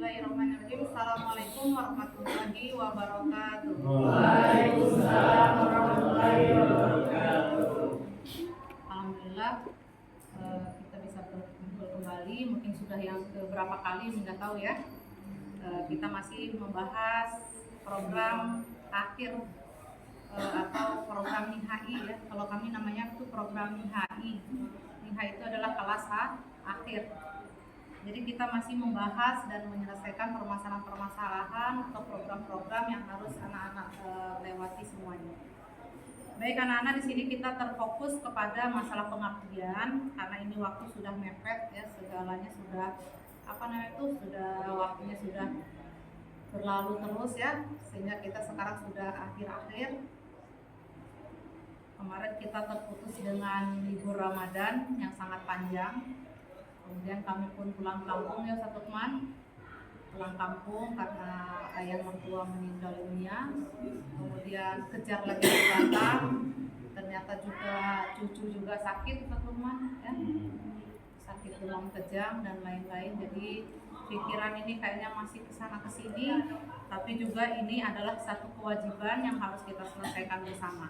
Bismillahirrahmanirrahim. Assalamualaikum warahmatullahi wabarakatuh. Waalaikumsalam warahmatullahi wabarakatuh. Alhamdulillah kita bisa berkumpul kembali. Mungkin sudah yang keberapa kali nggak tahu ya. Kita masih membahas program akhir atau program NIHI ya. Kalau kami namanya itu program NIHI. NIHI itu adalah kelas akhir. Jadi kita masih membahas dan menyelesaikan permasalahan-permasalahan atau program-program yang harus anak-anak lewati semuanya. Baik anak-anak, di sini kita terfokus kepada masalah pengabdian karena ini waktu sudah mepet ya, segalanya sudah sudah waktunya sudah berlalu terus ya, sehingga kita sekarang sudah akhir-akhir. Kemarin kita terputus dengan libur Ramadan yang sangat panjang. Kemudian kami pun pulang kampung ya Ustaz Lukman, pulang kampung karena ayah mertua meninggal dunia. Kemudian kejar lagi datang, ternyata juga cucu juga sakit Ustaz Lukman ya, sakit demam kejang dan lain-lain. Jadi pikiran ini kayaknya masih kesana kesini, tapi juga ini adalah satu kewajiban yang harus kita selesaikan bersama.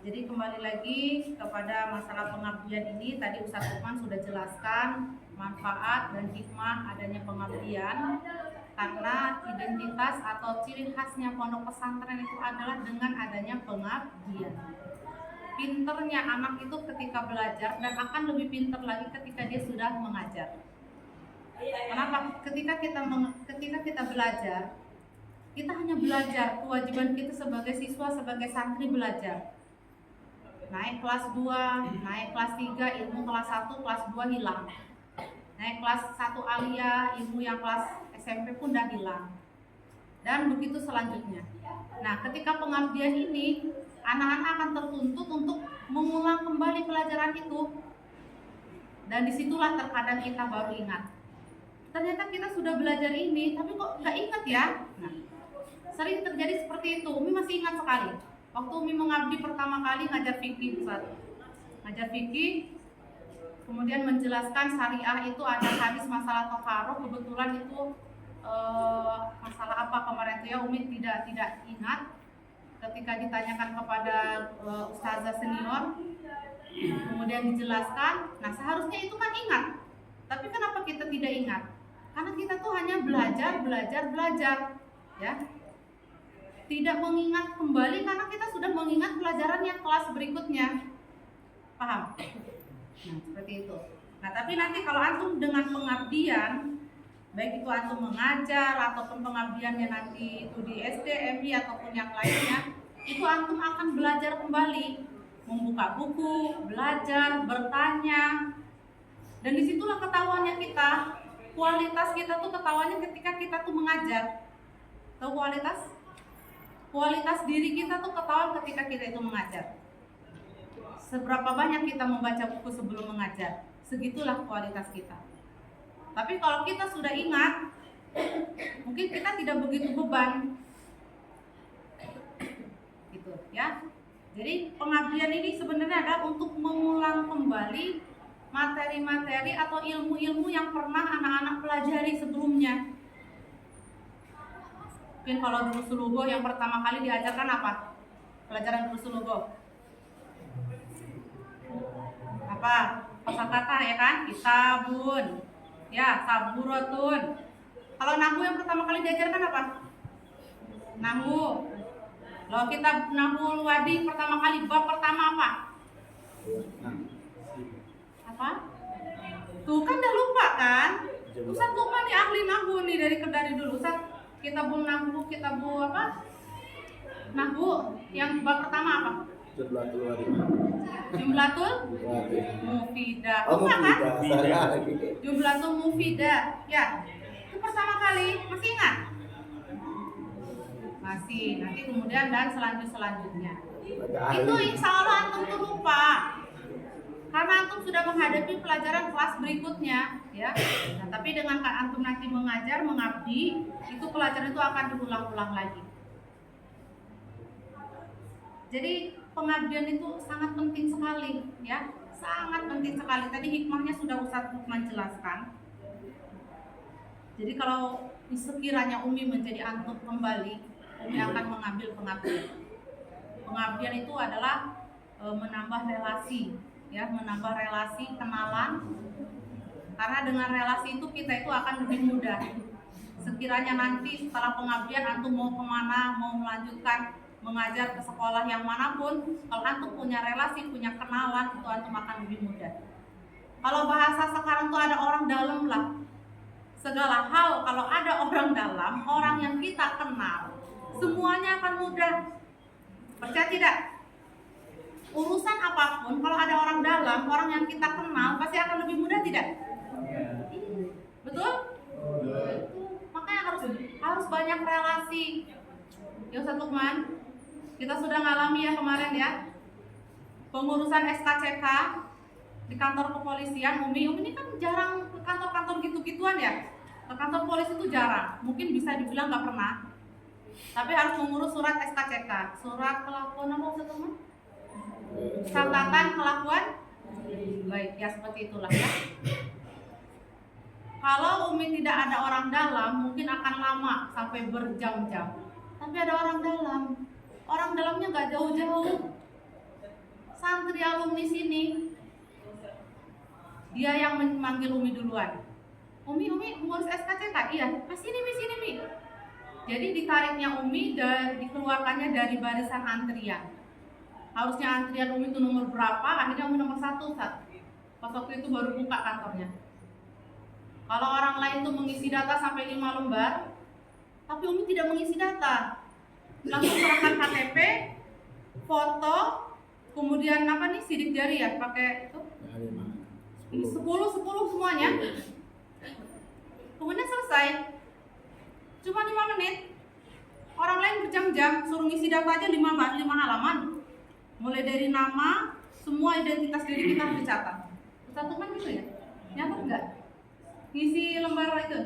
Jadi kembali lagi kepada masalah pengabdian ini, tadi Ustaz Lukman sudah jelaskan manfaat dan hikmah adanya pengabdian, karena identitas atau ciri khasnya pondok pesantren itu adalah dengan adanya pengabdian. Pinternya anak itu ketika belajar dan akan lebih pinter lagi ketika dia sudah mengajar. Kenapa? Ketika kita belajar, kita hanya belajar, kewajiban kita sebagai siswa, sebagai santri belajar. Naik kelas 2, naik kelas 3, ilmu kelas 1, kelas 2 hilang. Naik kelas 1 alia, ilmu yang kelas SMP pun dah hilang. Dan begitu selanjutnya. Nah, ketika pengabdian ini, anak-anak akan tertuntut untuk mengulang kembali pelajaran itu. Dan disitulah terkadang kita baru ingat. Ternyata kita sudah belajar ini, tapi kok nggak ingat ya? Nah, sering terjadi seperti itu. Umi masih ingat sekali. Waktu Umi mengabdi pertama kali ngajar fikih, Ustaz. Ngajar fikih, kemudian menjelaskan syariah itu ada hadis masalah toharoh, kebetulan itu masalah apa kemarin itu ya Umi tidak ingat. Ketika ditanyakan kepada ustazah senior, kemudian dijelaskan, nah seharusnya itu kan ingat. Tapi kenapa kita tidak ingat? Karena kita tuh hanya belajar ya. Tidak mengingat kembali karena kita sudah mengingat pelajaran yang kelas berikutnya. Paham? Nah, seperti itu. Nah, tapi nanti kalau antum dengan pengabdian, baik itu antum mengajar ataupun pengabdiannya nanti itu di SD, MI ataupun yang lainnya, itu antum akan belajar kembali, membuka buku, belajar, bertanya. Dan disitulah ketahuannya kita, kualitas kita tuh ketahuannya ketika kita tuh mengajar. Tahu kualitas? Kualitas diri kita tuh ketahuan ketika kita itu mengajar. Seberapa banyak kita membaca buku sebelum mengajar, segitulah kualitas kita. Tapi kalau kita sudah ingat, mungkin kita tidak begitu beban. Gitu ya. Jadi pengabdian ini sebenarnya adalah untuk mengulang kembali materi-materi atau ilmu-ilmu yang pernah anak-anak pelajari sebelumnya. Mungkin kalau Durusul Lugho yang pertama kali diajarkan apa? Pelajaran Durusul Lugho apa? Kosakata ya kan? Kitabun ya, saburatun. Kalau nahwu yang pertama kali diajarkan apa? Nahwu. Kalau kitab Nahwul Wadi pertama kali bab pertama apa? Apa? Tuh kan udah lupa kan? Ustaz Lukman nih ahli nahwu nih dari dulu. Ustaz Kitabun Nahwu, kitabu apa? Nahwu yang bab pertama apa? Jumlatul Mufidah. Lupa kan? Jumlatul Mufidah. Ya. Itu pertama kali, masih ingat? Masih. Nanti kemudian dan selanjutnya. Itu insya Allah antum tuh lupa. Karena antum sudah menghadapi pelajaran kelas berikutnya, ya. Nah, tapi dengan antum nanti mengajar, mengabdi, itu pelajaran itu akan diulang-ulang lagi. Jadi pengabdian itu sangat penting sekali, ya, sangat penting sekali. Tadi hikmahnya sudah Ustaz Lukman jelaskan. Jadi kalau sekiranya Umi menjadi antum kembali, Umi akan mengambil pengabdian. Pengabdian itu adalah menambah relasi, ya, menambah relasi kenalan. Karena dengan relasi itu kita itu akan lebih mudah. Sekiranya nanti setelah pengabdian antum mau kemana, mau melanjutkan mengajar ke sekolah yang manapun, kalau antum punya relasi, punya kenalan, itu antum akan lebih mudah. Kalau bahasa sekarang tuh ada orang dalam lah. Segala hal kalau ada orang dalam, orang yang kita kenal, semuanya akan mudah. Percaya tidak? Urusan apapun kalau ada orang dalam, orang yang kita kenal, pasti akan lebih mudah tidak? Betul? Makanya harus banyak relasi. Ya Ustaz Lukman, kita sudah ngalami ya kemarin ya, pengurusan SKCK di kantor kepolisian. Umi ini kan jarang ke kantor-kantor gitu-gituan ya. Ke kantor polisi itu jarang, mungkin bisa dibilang nggak pernah. Tapi harus mengurus surat SKCK, surat kelakuan apa Ustaz Lukman? Catatan kelakuan baik, ya seperti itulah ya. Kalau Umi tidak ada orang dalam, mungkin akan lama sampai berjam-jam. Tapi ada orang dalam, orang dalamnya nggak jauh-jauh. Santri alumni sini, dia yang memanggil Umi duluan. Umi ngurus SKCK, iya, sini Mi. Jadi ditariknya Umi dan dikeluarkannya dari barisan antrian. Harusnya antrian Umi itu nomor berapa, akhirnya Umi nomor 1 Ustaz. Pas waktu itu baru buka kantornya. Kalau orang lain tuh mengisi data sampai 5 lembar, tapi Umi tidak mengisi data. Langsung serahkan KTP, foto, kemudian sidik jari ya, pakai itu 10 semuanya. Kemudian selesai. Cuma 5 menit. Orang lain berjam-jam suruh ngisi data aja 5 halaman. Mulai dari nama, semua identitas diri kita harus dicatat. Satu kan gitu ya? Nyata enggak? Ngisi lembar itu?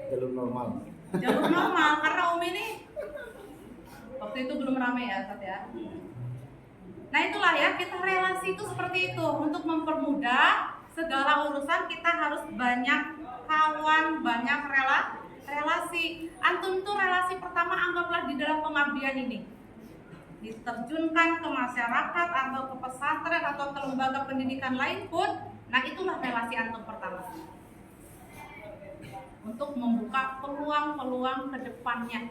Jalur normal. Jalur normal, karena Umi ini waktu itu belum ramai ya Ustaz ya. Nah itulah ya, kita relasi itu seperti itu. Untuk mempermudah segala urusan kita harus banyak kawan, banyak relasi. Antum tuh relasi pertama anggaplah di dalam pengabdian ini. Diterjunkan ke masyarakat atau ke pesantren atau ke lembaga pendidikan lain pun, nah itulah relasi antum pertama. Untuk membuka peluang-peluang ke depannya.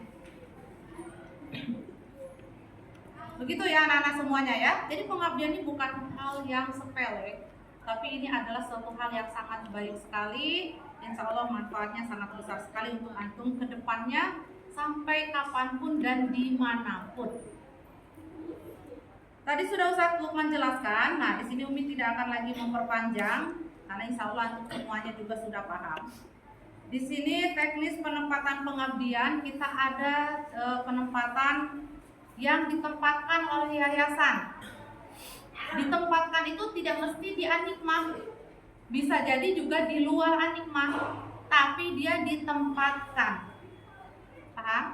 Begitu ya anak-anak semuanya ya. Jadi pengabdian ini bukan hal yang sepele, tapi ini adalah suatu hal yang sangat baik sekali. Insya Allah manfaatnya sangat besar sekali untuk antum ke depannya sampai kapanpun dan dimanapun. Tadi sudah Ustaz Lukman jelaskan. Nah, di sini Umi tidak akan lagi memperpanjang karena insya Allah antum semuanya juga sudah paham. Di sini teknis penempatan pengabdian, kita ada penempatan yang ditempatkan oleh yayasan. Ditempatkan itu tidak mesti di Anikmah, bisa jadi juga di luar Anikmah, tapi dia ditempatkan. Paham?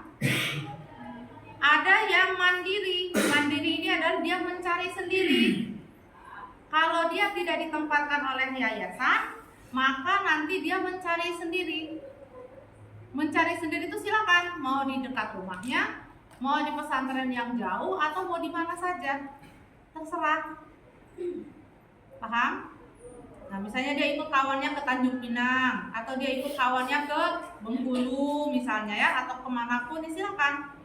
Ada yang mandiri. Mandiri ini adalah dia mencari sendiri. Kalau dia tidak ditempatkan oleh yayasan, maka nanti dia mencari sendiri. Mencari sendiri itu silakan, mau di dekat rumahnya, mau di pesantren yang jauh, atau mau di mana saja, terserah. Paham? Nah, misalnya dia ikut kawannya ke Tanjung Pinang, atau dia ikut kawannya ke Bengkulu misalnya ya, atau kemanapun, silakan.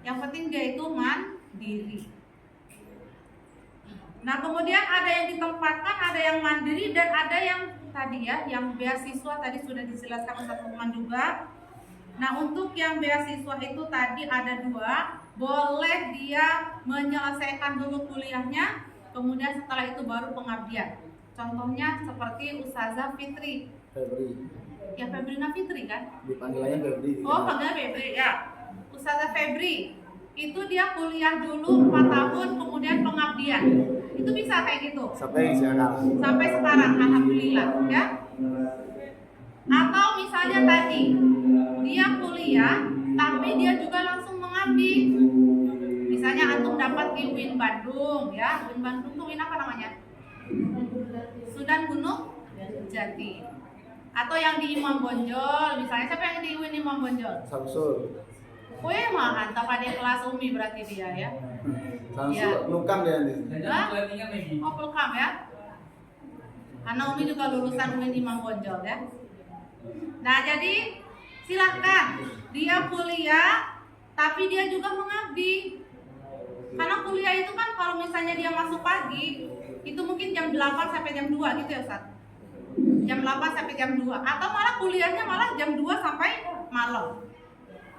Yang penting dia itu mandiri. Nah, kemudian ada yang ditempatkan, ada yang mandiri, dan ada yang tadi ya, yang beasiswa tadi sudah dijelaskan Ustaz Lukman juga. Nah, untuk yang beasiswa itu tadi ada 2, boleh dia menyelesaikan dulu kuliahnya, kemudian setelah itu baru pengabdian. Contohnya seperti Ustazah Fitri. Febri. Ya Febrina Fitri kan? Dipanggilannya Febri. Oh, panggilannya Febri ya. Ustazah Febri itu dia kuliah dulu 4 tahun, kemudian pengabdian. Itu bisa kayak gitu. Sampai sekarang. Sampai sekarang, alhamdulillah ya. Atau misalnya tadi dia kuliah, tapi dia juga langsung mengabdi. Misalnya antum dapat di UIN Bandung ya. UIN Bandung tuh UIN apa namanya? Sudan Gunung Jati. Atau yang di Imam Bonjol, misalnya siapa yang di UIN Imam Bonjol? Samsul. Wih, mantap adik kelas Umi berarti dia ya. Samsul Ya. nukam dia nanti. Hah? Oh, Pulkam ya. Karena Umi juga lulusan UIN Imam Bonjol ya. Nah, jadi silakan dia kuliah, tapi dia juga mengabdi. Karena kuliah itu kan kalau misalnya dia masuk pagi, itu mungkin jam 8 sampai jam 2 gitu ya Ustaz. Jam 8 sampai jam 2 atau malah kuliahnya malah jam 2 sampai malam.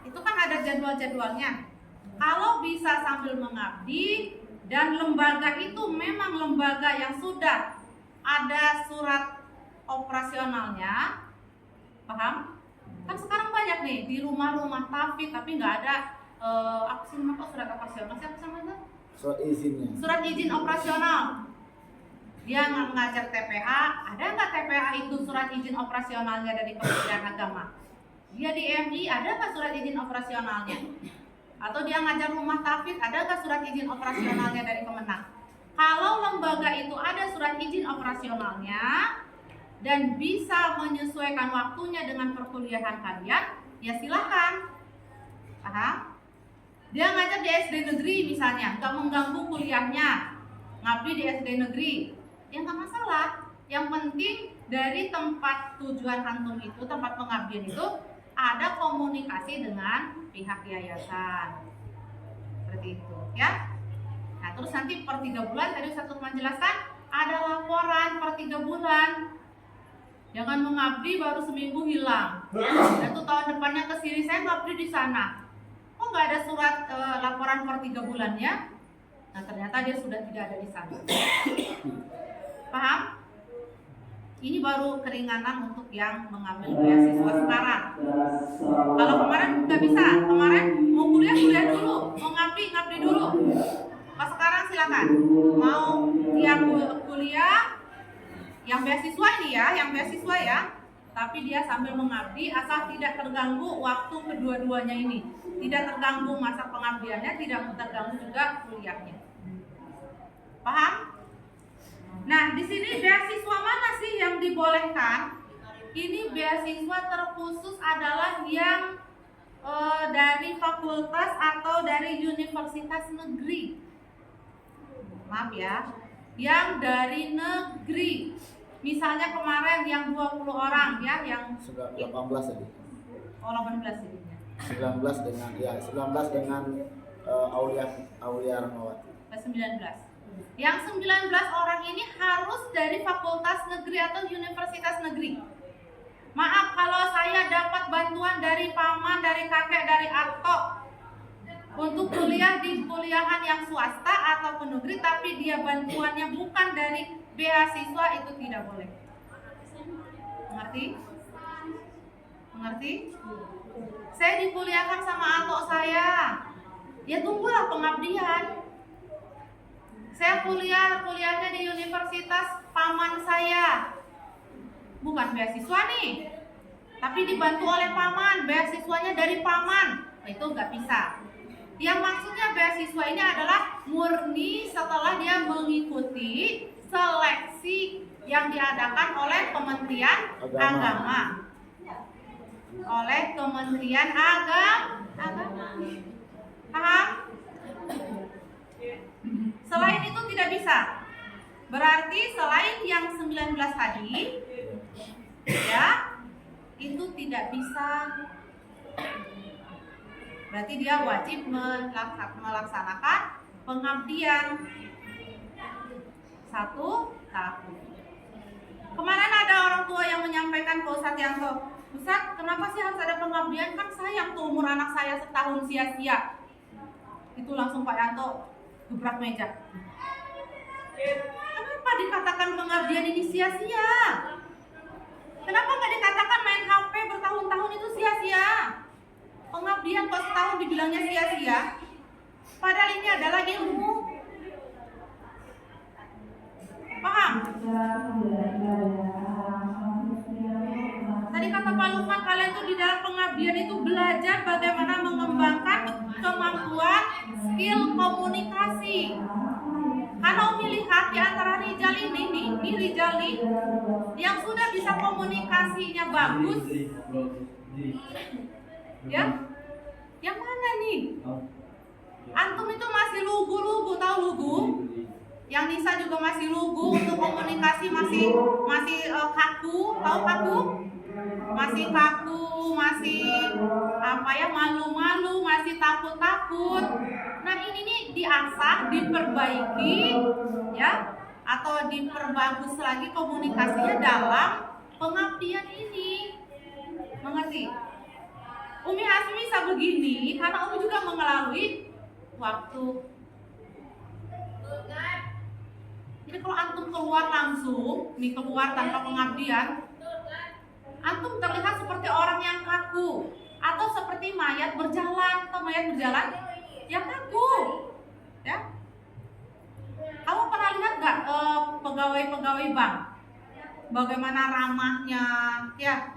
Itu kan ada jadwal-jadwalnya. Kalau bisa sambil mengabdi dan lembaga itu memang lembaga yang sudah ada surat operasionalnya, paham? Kan sekarang banyak nih di rumah-rumah tahfidz tapi nggak ada apa sih namanya surat operasional, siapa namanya? Surat izinnya. Surat izin operasional. Dia ngajar TPA, ada nggak TPA itu surat izin operasionalnya dari Kementerian Agama? Dia di MI, ada nggak surat izin operasionalnya? Atau dia ngajar rumah tahfidz, ada nggak surat izin operasionalnya dari Kemenang? Kalau lembaga itu ada surat izin operasionalnya dan bisa menyesuaikan waktunya dengan perkuliahan kalian, ya silakan. Paham? Dia ngajar di SD negeri misalnya, nggak mengganggu kuliahnya, ngabdi di SD negeri, ya nggak masalah. Yang penting dari tempat tujuan antum itu, tempat pengabdian itu ada komunikasi dengan pihak yayasan, seperti itu, ya. Nah, terus nanti per 3 bulan tadi Ustaz menjelaskan ada laporan per 3 bulan. Jangan mengabdi baru seminggu hilang. Dan tuh tahun depannya ke sini saya ngabdi di sana. Kok nggak ada surat laporan per 3 bulannya? Nah, ternyata dia sudah tidak ada di sana. Paham? Ini baru keringanan untuk yang mengambil beasiswa sekarang. Kalau kemarin nggak bisa, kemarin mau kuliah dulu, mau ngabdi dulu. Pas sekarang silakan. Mau dia kuliah yang beasiswa ini ya, yang beasiswa ya. Tapi dia sambil mengabdi asal tidak terganggu waktu kedua-duanya ini. Tidak terganggu masa pengabdiannya, tidak terganggu juga kuliahnya. Paham? Nah, di sini beasiswa mana sih yang dibolehkan? Ini beasiswa terkhusus adalah yang dari fakultas atau dari universitas negeri. Maaf ya, yang dari negeri. Misalnya kemarin yang 20 orang ya, yang 18 tadi. Oh, 18 jadinya. 19 dengan Aulia Rahmawati. 19. Yang 19 orang ini harus dari fakultas negeri atau universitas negeri. Maaf kalau saya dapat bantuan dari paman, dari kakek, dari atok untuk kuliah di kuliahan yang swasta ataupun negeri, tapi dia bantuannya bukan dari beasiswa, itu tidak boleh. Mengerti? Mengerti? Saya dikuliahkan sama atok saya, ya tunggulah pengabdian. Saya kuliahnya di universitas paman saya, bukan beasiswa nih, tapi dibantu oleh paman, beasiswanya dari paman, itu nggak bisa. Yang maksudnya beasiswa ini adalah murni setelah dia mengikuti seleksi yang diadakan oleh Kementerian Agama. Oleh Kementerian Agama. Paham? Selain itu tidak bisa. Berarti selain yang 19 tadi, ya, itu tidak bisa. Berarti dia wajib melaksanakan pengabdian 1 tahun. Kemarin ada orang tua yang menyampaikan ke Ustadz Yanto, Ustadz, kenapa sih harus ada pengabdian? Kan sayang tuh umur anak saya setahun sia-sia. Itu langsung Pak Yanto gebrak meja. Kenapa dikatakan pengabdian ini sia-sia? Kenapa nggak dikatakan main HP bertahun-tahun itu sia-sia? Pengabdian kok setahun dibilangnya sia-sia? Padahal ini adalah ilmu. Paham? Tadi kata Pak Lukman, kalian tuh di dalam pengabdian itu belajar bagaimana mengembangkan kemampuan skill komunikasi. Karena Umi lihat di antara Rijal ini nih, Rijal nih, yang sudah bisa komunikasinya bagus, ya, yang mana nih? Antum itu masih lugu-lugu, tahu lugu? Yang Nisa juga masih lugu untuk komunikasi, masih kaku, tahu kaku? Masih kaku, masih apa ya, malu-malu, masih takut-takut. Nah ini nih diasah, diperbaiki, ya, atau diperbagus lagi komunikasinya dalam pengabdian ini. Mengerti? Umi Hasmi bisa begini karena Umi juga mengalami waktu. Jadi kalau antum keluar langsung, nih keluar tanpa pengabdian, antum terlihat seperti orang yang kaku atau seperti mayat berjalan. Atau mayat berjalan yang kaku, ya. Kamu pernah lihat nggak pegawai-pegawai bank bagaimana ramahnya, ya?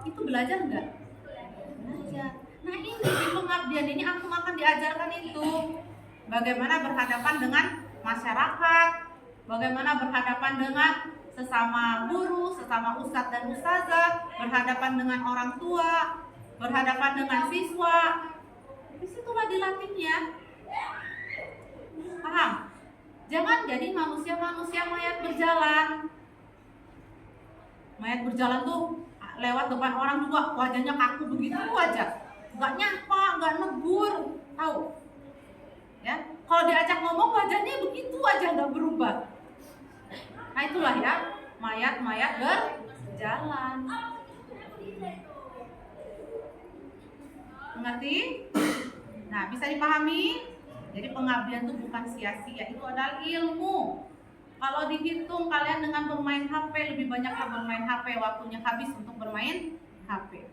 Itu belajar nggak? Belajar. Nah ini di pengabdian ini antum akan diajarkan itu bagaimana berhadapan dengan masyarakat, bagaimana berhadapan dengan sesama guru, sesama ustadz dan ustazah, berhadapan dengan orang tua, berhadapan dengan siswa. Disitulah dilatihnya. Paham? Jangan jadi manusia-manusia mayat berjalan. Mayat berjalan tuh lewat depan orang juga wajahnya kaku begitu aja, nggak nyapa, nggak negur, tahu? Ya, kalau diajak ngomong wajahnya begitu aja, nggak berubah. Nah itulah ya mayat-mayat berjalan. Mengerti? Nah bisa dipahami? Jadi pengabdian itu bukan sia-sia, itu adalah ilmu. Kalau dihitung kalian dengan bermain HP, lebih banyak bermain HP, waktunya habis untuk bermain HP.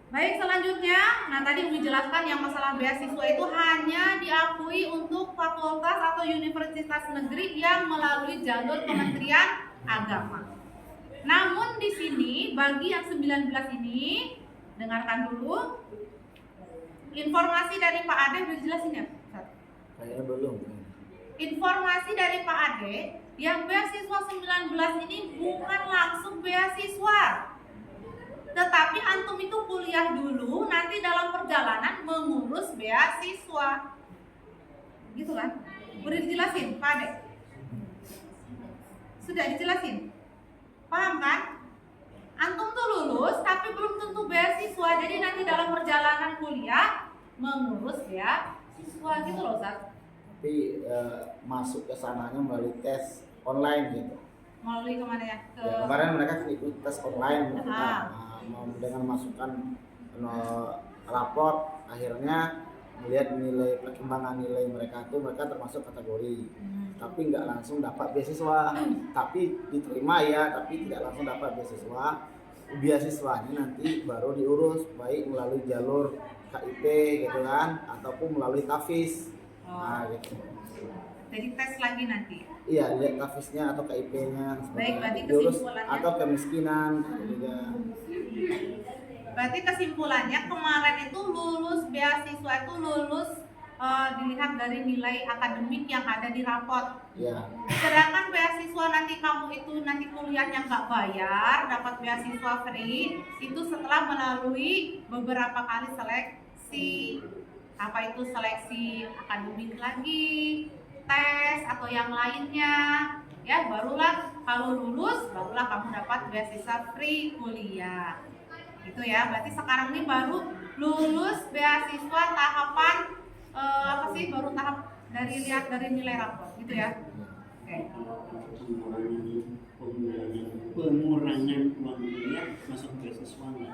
Baik, selanjutnya, nah tadi Umi jelaskan yang masalah beasiswa itu hanya diakui untuk fakultas atau universitas negeri yang melalui jalur Kementerian Agama. Namun di sini bagi yang 19 ini, dengarkan dulu informasi dari Pak Ade. Udah dijelasin ya? Kayaknya belum. Informasi dari Pak Ade, yang beasiswa 19 ini bukan langsung beasiswa, tetapi antum itu kuliah dulu, nanti dalam perjalanan mengurus beasiswa. Gitu kan? Udah dijelasin Pak Ade? Sudah dijelasin? Paham kan? Antum tuh lulus tapi belum tentu beasiswa, jadi nanti dalam perjalanan kuliah mengurus beasiswa gitu loh Ustaz. Tapi masuk ke sananya melalui tes online gitu. Melalui kemana ya? Ya, kemarin mereka ikut tes online dengan masukkan raport, akhirnya melihat nilai perkembangan nilai mereka itu mereka termasuk kategori, tapi nggak langsung dapat beasiswa, tapi diterima ya, tapi tidak langsung dapat beasiswa. Beasiswanya nanti baru diurus baik melalui jalur KIP gitu kan, ataupun melalui TAFIS. Nah gitu. Jadi tes lagi nanti. Iya, lihat TAFIS-nya atau KIP-nya. Baik, berarti diurus kesimpulannya atau kemiskinan juga. Berarti kesimpulannya kemarin itu lulus beasiswa itu lulus dilihat dari nilai akademik yang ada di raport. Ya. Sedangkan beasiswa nanti kamu itu nanti kuliahnya nggak bayar, dapat beasiswa free itu setelah melalui beberapa kali seleksi. Apa itu seleksi akademik lagi, tes atau yang lainnya, ya barulah kalau lulus barulah kamu dapat beasiswa free kuliah. Itu ya, berarti sekarang ini baru lulus beasiswa tahapan apa sih, baru tahap dari lihat dari nilai rapor gitu ya. Oke. Pengurangan uang kuliah masuk beasiswa nggak?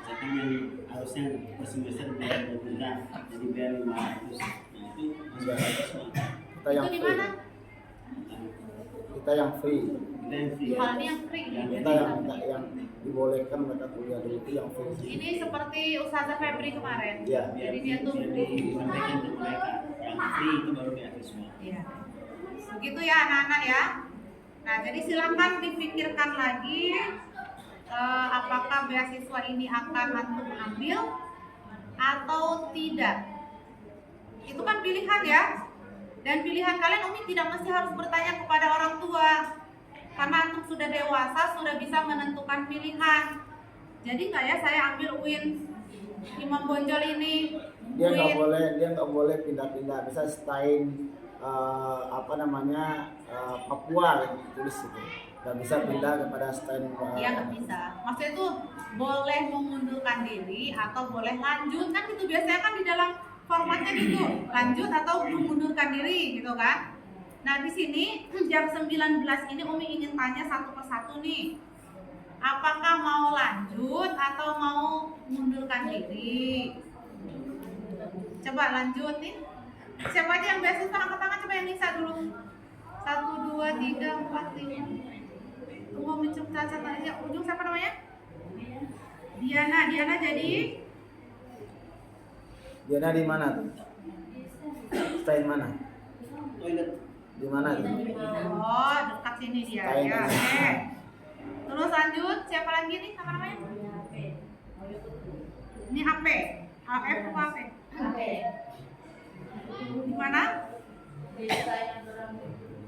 Misalkan yang harusnya per semester bayar 2 juta jadi bayar 500, nah itu masuk beasiswa. Kita yang Itu di free. mana? Kita yang free. Kita yang free. Kalau ini yang free. Kita yang dibolehkan mereka kuliah dulu itu yang free. Ini seperti Ustazah Febri kemarin. Iya. Jadi dia tuh disampaikan ke mereka yang free itu baru beasiswa. Iya. Begitu ya anak-anak ya. Nah, jadi silakan dipikirkan lagi apakah beasiswa ini akan antum ambil atau tidak. Itu kan pilihan ya. Dan pilihan kalian Umi tidak mesti harus bertanya kepada orang tua. karena antum sudah dewasa, sudah bisa menentukan pilihan. Jadi nggak ya saya ambil UIN Imam Bonjol ini, Dia nggak UIN boleh pindah-pindah. Bisa stain Papua yang tulis itu. Nggak bisa pindah kepada stain. Iya nggak bisa. Maksudnya itu boleh mengundurkan diri atau boleh lanjut, kan itu biasanya kan di dalam formatnya gitu, lanjut atau mengundurkan diri gitu kan. Nah di sini jam 19 ini Umi ingin tanya satu persatu nih, apakah mau lanjut atau mau mengundurkan diri? Coba lanjut nih. Siapa aja yang beasiswa angkat tangan, coba yang Nisa dulu. 1, 2, 3, 4, 5. Tunggu mencoba aja. Ujung siapa namanya? Diana jadi Diana di mana tuh? Stain mana? Toilet. Di mana tuh? oh dekat sini dia Kayak ya. gini. Oke. Terus lanjut, siapa lagi nih? Siapa namanya? Ini AP. AF apa AP? Di mana?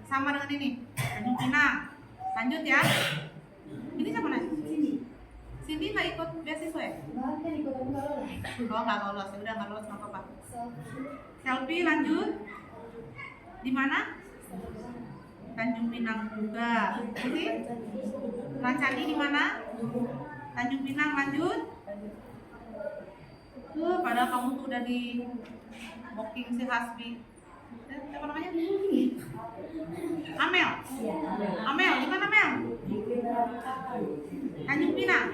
Sama dengan ini. Tanjung Pinang. Lanjut ya. Ini siapa nih? Cindy nggak ikut beasiswa ya? Oh nggak lolos, ya udah nggak lolos nggak apa-apa. Selfie lanjut. Di mana? Tanjung Pinang juga. Oke. Rancani di mana? Tanjung Pinang lanjut. Padahal kamu tuh udah di booking si Hasbi. Siapa namanya? Amel. Amel, di mana Amel? Tanjung Pinang.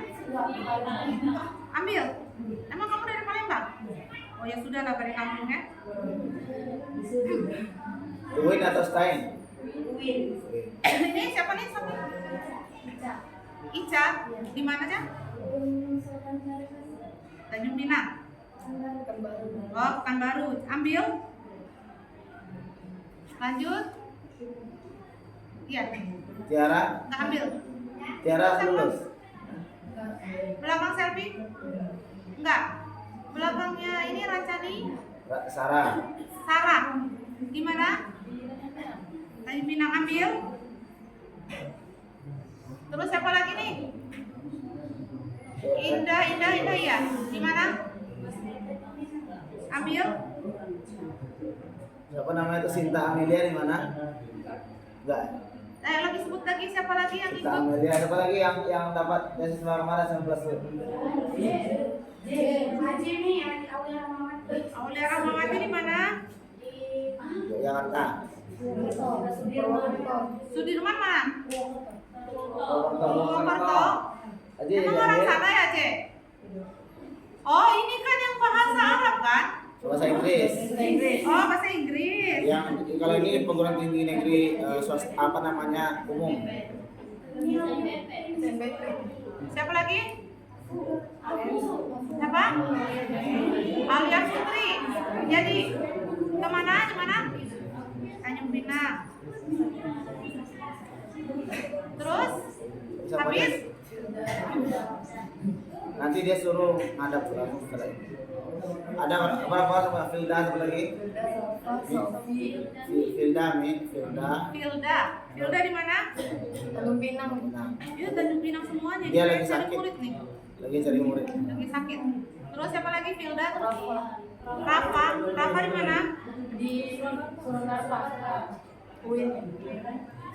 Ambil. Emang kamu dari Palembang? Oh ya sudah lah, balik kampung ya. Uin atau stain? Ini siapa nih? Siapa? Ica. Di mana aja? Tanjung Pinang. Oh, Pekanbaru. Ambil. Lanjut. Iya. Tiara? Nggak ambil. Tiara lulus. Belakang selfie? Enggak. Belakangnya ini Rancani. Sarah. Sarah. Di mana? Tanjung Pinang ambil. Terus siapa lagi nih? Indah ya. Di mana? Ambil. Siapa namanya itu? Sinta Amelia di mana? Enggak. Lagi sebut lagi siapa lagi yang Sinta ikut? Amelia. Siapa lagi yang dapat beasiswa kemana 19 tuh? Aulia Rahmawati di mana? Jakarta. Sudirman mana? Purwokerto. Purwokerto. Aji, Emang orang sana ya, Cek? Oh, ini kan yang bahasa Arab kan? bahasa Inggris. Oh, bahasa Inggris. Yang kalau ini perguruan tinggi negeri umum. Siapa lagi? Siapa? Alia Putri. Jadi kemana? Di mana? Tanjung Pinang. Terus Siapa habis dia? Nanti dia suruh ngadap setelah ini. Ada berapa sama Filda satu lagi? Filda. Filda di mana? Tanjung Pinang. Nah, Dia Tanjung Pinang semuanya. Dia lagi cari sakit. murid nih. lagi cari murid. Lagi sakit. Terus siapa lagi? Filda. Rafa di mana? Di Surakarta. UIN.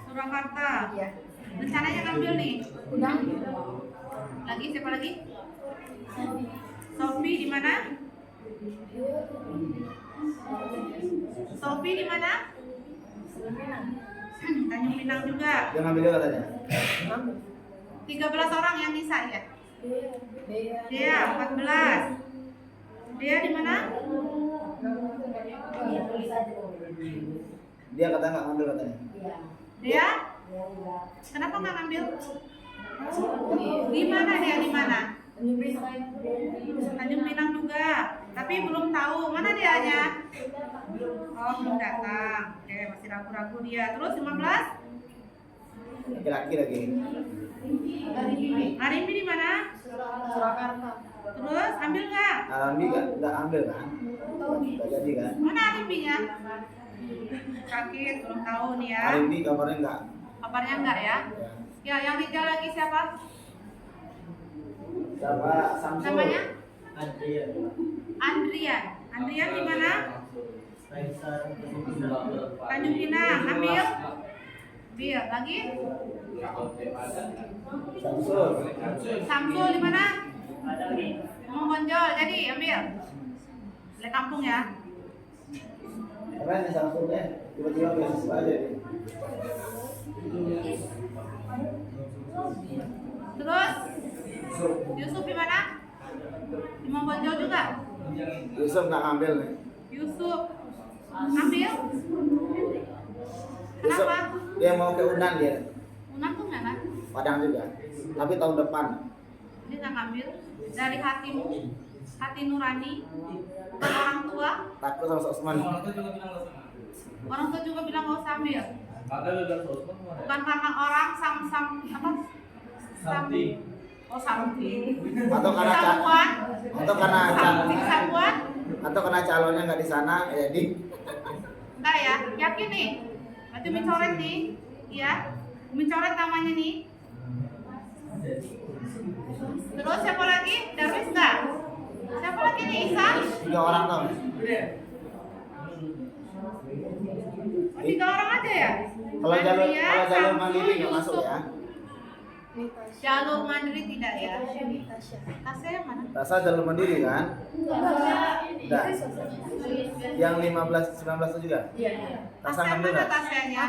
Surakarta. Iya. Rencananya ngambil nih. Udah. Lagi siapa lagi? Sophie di mana? Sophie di mana? Tanjung Pinang juga. Dia ngambil juga katanya. 13 orang yang bisa ya. Dia 14. Dia di mana? Dia katanya nggak ngambil katanya. Dia? Kenapa nggak ngambil? Di mana dia? Di mana? Tanjung Pinang juga. Tapi belum tahu mana dianya. Oh, belum datang. Oke, masih ragu-ragu dia. Terus 15? Laki-laki lagi. Arimbi di mana? Surakarta. Terus ambil nggak? Alambi nggak ambil kan? Nggak jadi kan? Mana Arimbinya? Sakit, belum tahu nih ya. Alambi kabarnya nggak. Kabarnya enggak ya? Ya. Ya, yang 3 lagi siapa? Siapa? Samsul. Namanya? Andrian. Andrian di mana? Tanjung Pinang. Ambil. Ambil lagi. Samsul. Samsul di mana? Mongonjol. Jadi ambil. Balik kampung ya. Keren nih Samsul deh. Tiba-tiba beasiswa aja nih. Terus Yusuf di mana? Di Mongonjol juga. Yusuf nggak ngambil nih. Yusuf ambil. Yusuf Kenapa? dia mau ke Unan dia. Unan tuh mana? Padang juga. Tapi tahun depan. Dia nggak ngambil dari hatimu, hati nurani, bukan orang tua. Takut sama Osman. Orang tua juga bilang nggak usah ambil. Bukan karena orang sam apa? Oh something. Atau karena Sabuan. Something sabuan. atau karena calonnya nggak di sana jadi Enggak ya? Yakin nih? Berarti Umi coret nih, iya? Umi coret namanya nih. Terus siapa lagi? Darwis enggak? Siapa lagi nih? Ihsan? 3 orang tuh. Oh, 3 orang aja ya? Kalau jalur Andrea, mandiri Samsul, nggak masuk Yusuf. ya. Jalur mandiri tidak ya? Tasnya yang mana? Rasa jalur mandiri kan? Udah. Yang 15 19 itu juga. Rasa Tasnya ngambil mana nggak? tasyanya?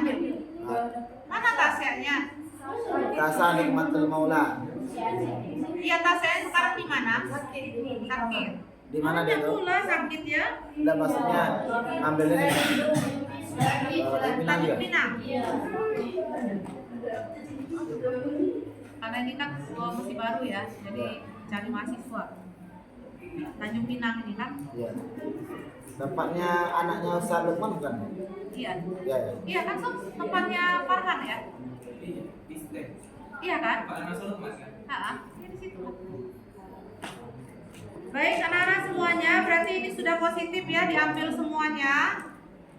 Mana tasyanya? Rasa nikmatul maula. Iya tasyanya sekarang di mana? Sakit. Di mana dia tuh? Pula sakit ya? Udah maksudnya ngambilnya di Pinang juga. Tanjung Pinang. Karena ini kan masih baru ya, jadi cari mahasiswa. Tanjung Pinang ini kan? Iya. Tempatnya anaknya Ustaz Lukman bukan? Iya. Iya ya. Iya kan Sob? Tempatnya Farhan ya? Iya kan? Ini di situ. Baik anak-anak semuanya, berarti ini sudah positif ya, diambil semuanya.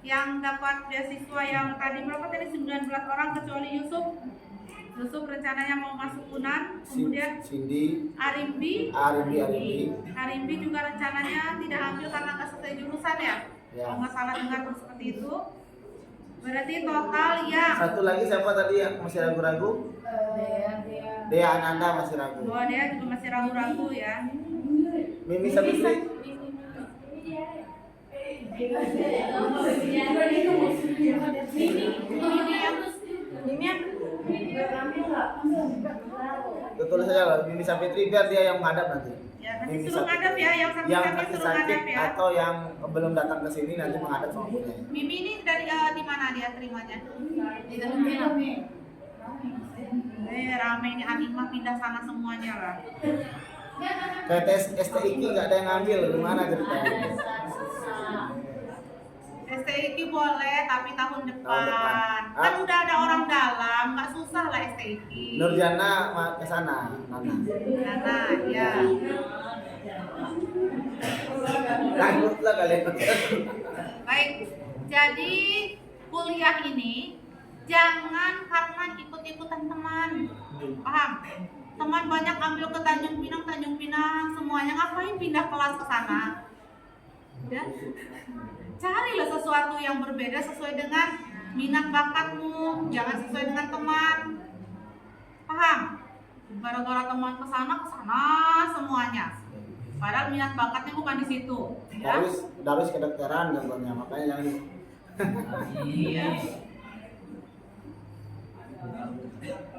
Yang dapat beasiswa yang tadi berapa tadi 19 orang kecuali Yusuf. Yusuf rencananya mau masuk Unan, kemudian Cindy, Arimbi Arimbi. juga rencananya tidak ambil karena nggak sesuai jurusan ya? Ya. Kalau nggak salah dengar seperti itu. Berarti total yang Satu lagi siapa tadi yang masih ragu-ragu? Dea Ananda masih ragu. dua dia juga masih ragu-ragu ya. Mimi Sabitri. Ini yang Betul saja lah, Mimi Sabitri biar dia yang menghadap nanti. ya nanti Mimi suruh ngadep ya, yang yang sakit kaki suruh sakit ngadep ya. atau yang belum datang ke sini nanti menghadap sama punya. Mimi ini dari di mana dia terimanya? Di Tanjung Pinang. Rame ini Animah pindah sana semuanya lah. Kayak tes STIK nggak ada yang ngambil, gimana ceritanya? STIK boleh tapi tahun depan. depan. Kan udah ada orang dalam, nggak susah lah STIK. Nurjana ke sana, Nana. Nana, ya. Takutlah kalian. Baik, jadi kuliah ini jangan karena ikut-ikutan teman, paham? Teman banyak ambil ke Tanjung Pinang semuanya, ngapain pindah kelas ke sana? Ya, carilah sesuatu yang berbeda sesuai dengan minat bakatmu, jangan sesuai dengan teman, paham? Gara-gara teman ke sana semuanya, padahal minat bakatnya bukan di situ. Ya? Darus kedokteran contohnya, makanya yang Iya.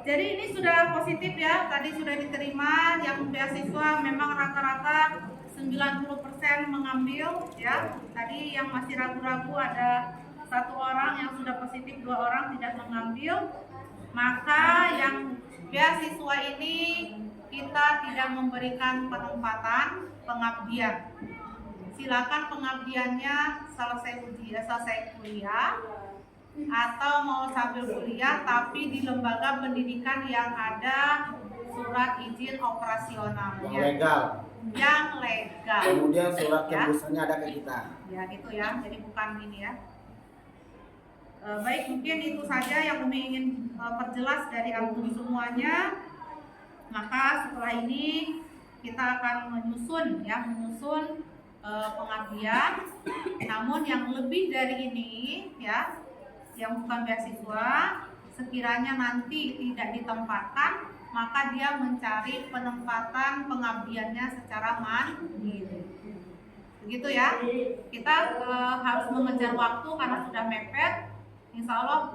Jadi ini sudah positif ya, tadi sudah diterima yang beasiswa memang rata-rata 90% mengambil ya. Tadi yang masih ragu-ragu ada 1 orang yang sudah positif, 2 orang tidak mengambil. Maka yang beasiswa ini kita tidak memberikan penempatan, pengabdian. Silakan pengabdiannya selesai kuliah atau mau sambil kuliah tapi di lembaga pendidikan yang ada surat izin operasionalnya yang legal. Kemudian surat ya. tembusannya ada ke kita. Ya gitu ya, jadi bukan ini ya. Baik, mungkin itu saja yang Umi ingin perjelas dari antum semuanya. Maka setelah ini kita akan menyusun pengabdian. Namun yang lebih dari ini ya, yang bukan beasiswa, sekiranya nanti tidak ditempatkan, maka dia mencari penempatan pengabdiannya secara mandiri. Begitu ya. Kita harus mengejar waktu karena sudah mepet. Insya Allah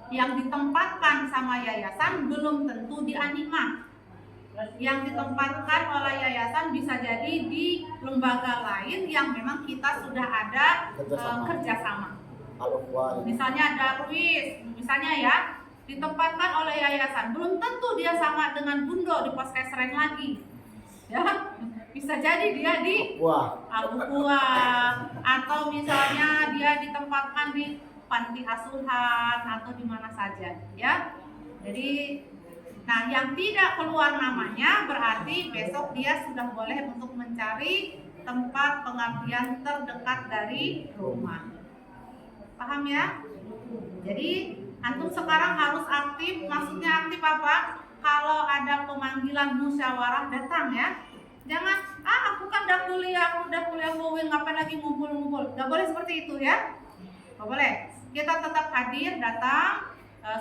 yang ditempatkan sama yayasan belum tentu di Anima. Yang ditempatkan oleh yayasan bisa jadi di lembaga lain yang memang kita sudah ada kerjasama. Misalnya ada Ruis, misalnya ya, ditempatkan oleh yayasan, belum tentu dia sama dengan Bundo di Poskesren lagi, ya. Bisa jadi dia di Abu Buah, atau misalnya dia ditempatkan di panti asuhan atau di mana saja, ya. Jadi, nah yang tidak keluar namanya berarti besok dia sudah boleh untuk mencari tempat pengabdian terdekat dari rumah. Paham ya? Jadi antum sekarang harus aktif. Maksudnya aktif apa? Kalau ada pemanggilan musyawarah datang ya. Jangan, aku kan udah kuliah UIN, ngapain lagi ngumpul-ngumpul. Gak boleh seperti itu ya. Gak boleh. Kita tetap hadir, datang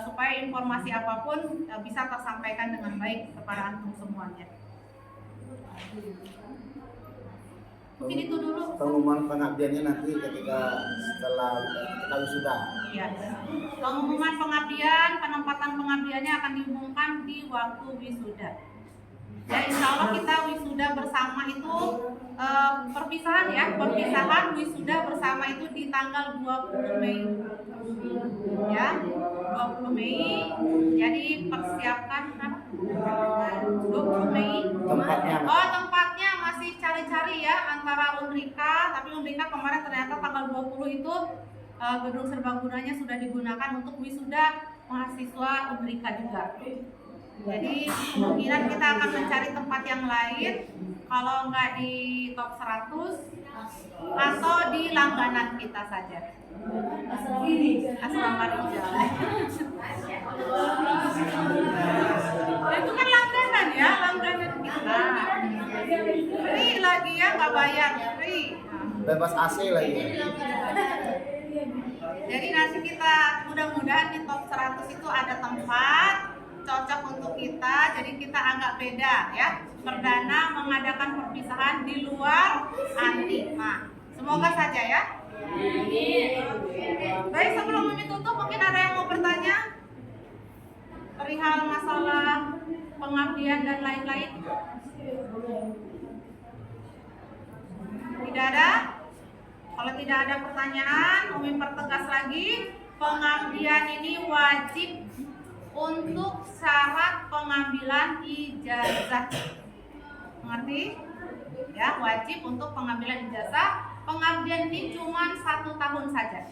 supaya informasi apapun bisa tersampaikan dengan baik kepada antum semuanya. Mungkin itu dulu. Pengumuman pengabdiannya nanti ketika wisuda. Ya. Pengumuman pengabdian, penempatan pengabdiannya akan diumumkan di waktu wisuda. Ya, insya Allah kita wisuda bersama itu perpisahan wisuda bersama itu di tanggal 20 Mei. Ya, 20 Mei. Jadi persiapkan 20 Mei. Tempatnya masih cari-cari ya antara Unrika, tapi Unrika kemarin ternyata tanggal 20 itu gedung serbagunanya sudah digunakan untuk wisuda mahasiswa Unrika juga. Jadi kemungkinan kita akan mencari tempat yang lain, kalau nggak di top 100 atau di langganan kita saja. Asrama Rijal. Itu kan langganan ya, langganan kita. Free lagi ya, nggak bayar, free. Bebas AC lagi. Jadi nanti kita mudah-mudahan di top 100 itu ada tempat cocok untuk kita, jadi kita agak beda ya. Perdana mengadakan perpisahan di luar Anima. Semoga saja ya. Baik, sebelum Mimi tutup, mungkin ada yang mau bertanya perihal masalah pengabdian dan lain-lain? Tidak ada? Kalau tidak ada pertanyaan, Umi pertegas lagi, pengabdian ini wajib untuk syarat pengambilan ijazah. Mengerti? Ya, wajib untuk pengambilan ijazah. Pengabdian ini cuma 1 tahun saja.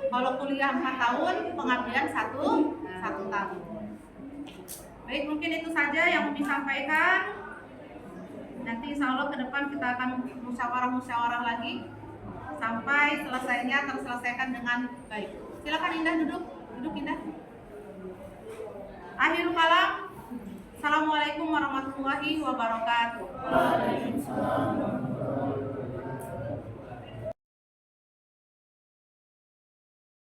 Kalau kuliah 4 tahun, pengabdian 1 tahun. Baik, mungkin itu saja yang Umi sampaikan. Nanti insya Allah ke depan kita akan musyawarah lagi sampai terselesaikan dengan baik. Silakan Indah duduk Indah. Akhirul kalam. Assalamualaikum warahmatullahi wabarakatuh.